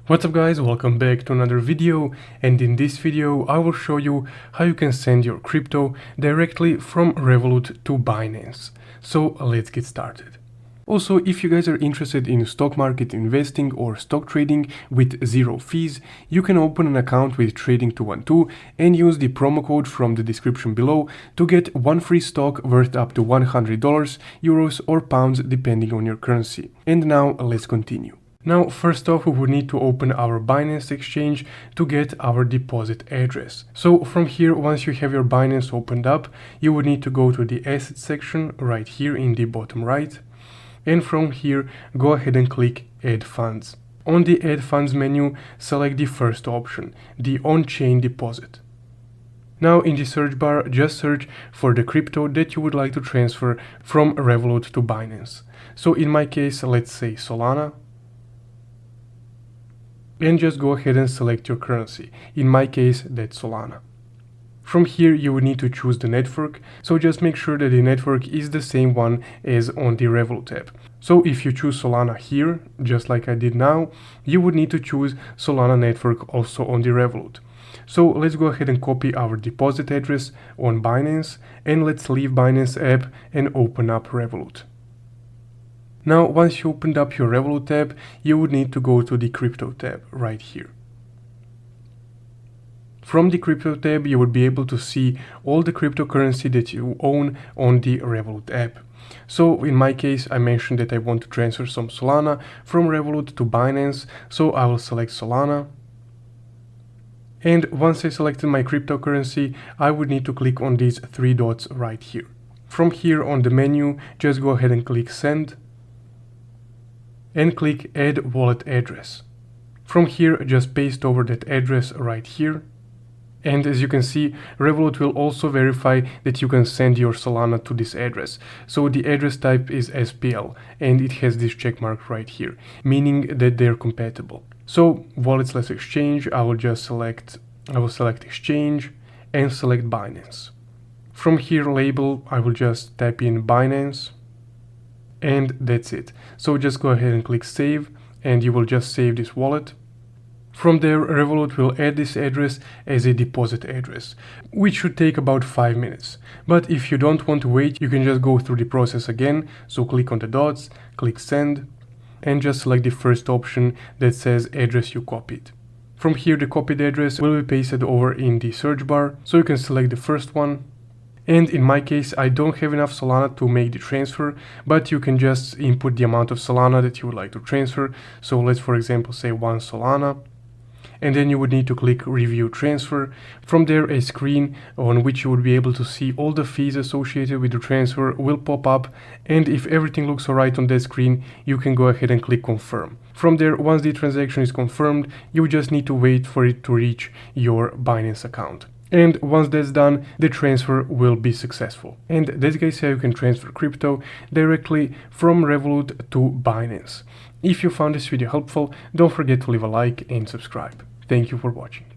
What's up guys, welcome back to another video, and in this video I will show you how you can send your crypto directly from Revolut to Binance. So let's get started. Also, if you guys are interested in stock market investing or stock trading with zero fees, you can open an account with Trading212 and use the promo code from the description below to get one free stock worth up to $100, euros or pounds depending on your currency. And now let's continue. Now, first off, we would need to open our Binance exchange to get our deposit address. So from here, once you have your Binance opened up, you would need to go to the assets section right here in the bottom right. And from here, go ahead and click Add Funds. On the Add Funds menu, select the first option, the on-chain deposit. Now in the search bar, just search for the crypto that you would like to transfer from Revolut to Binance. So in my case, let's say Solana. And just go ahead and select your currency. In my case, that's Solana. From here, you would need to choose the network, so just make sure that the network is the same one as on the Revolut app. So if you choose Solana here, just like I did now, you would need to choose Solana network also on the Revolut. So let's go ahead and copy our deposit address on Binance, and let's leave Binance app and open up Revolut. Now, once you opened up your Revolut tab, you would need to go to the Crypto tab right here. From the Crypto tab, you would be able to see all the cryptocurrency that you own on the Revolut app. So in my case, I mentioned that I want to transfer some Solana from Revolut to Binance, so I will select Solana. And once I selected my cryptocurrency, I would need to click on these three dots right here. From here on the menu, just go ahead and click Send. And click Add Wallet Address. From here, just paste over that address right here. And as you can see, Revolut will also verify that you can send your Solana to this address. So the address type is SPL, and it has this check mark right here, meaning that they're compatible. So wallets/exchange, I will select exchange and select Binance. From here, label, I will just type in Binance. And that's it. So just go ahead and click save, and you will just save this wallet. From there, Revolut will add this address as a deposit address, which should take about 5 minutes. But if you don't want to wait, you can just go through the process again. So click on the dots, click send, and just select the first option that says address you copied. From here, the copied address will be pasted over in the search bar, so you can select the first one. And in my case, I don't have enough Solana to make the transfer, but you can just input the amount of Solana that you would like to transfer. So let's, for example, say 1 Solana. And then you would need to click Review Transfer. From there, a screen on which you would be able to see all the fees associated with the transfer will pop up. And if everything looks alright on that screen, you can go ahead and click Confirm. From there, once the transaction is confirmed, you just need to wait for it to reach your Binance account. And once that's done, the transfer will be successful. And that's guys how you can transfer crypto directly from Revolut to Binance. If you found this video helpful, don't forget to leave a like and subscribe. Thank you for watching.